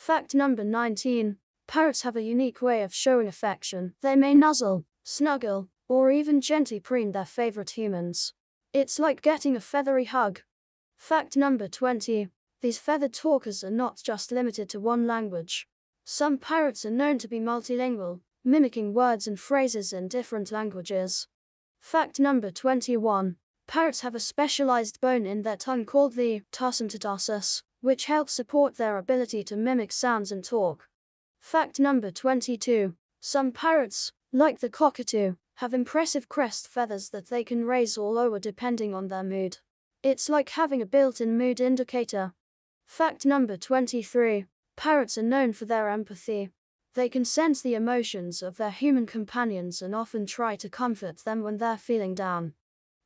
Fact number 19. Parrots have a unique way of showing affection. They may nuzzle, snuggle, or even gently preen their favorite humans. It's like getting a feathery hug. Fact number 20. These feathered talkers are not just limited to one language. Some parrots are known to be multilingual, mimicking words and phrases in different languages. Fact number 21. Parrots have a specialized bone in their tongue called the tarsum tarsus, which helps support their ability to mimic sounds and talk. Fact number 22. Some parrots, like the cockatoo, have impressive crest feathers that they can raise or lower depending on their mood. It's like having a built-in mood indicator. Fact number 23. Parrots are known for their empathy. They can sense the emotions of their human companions and often try to comfort them when they're feeling down.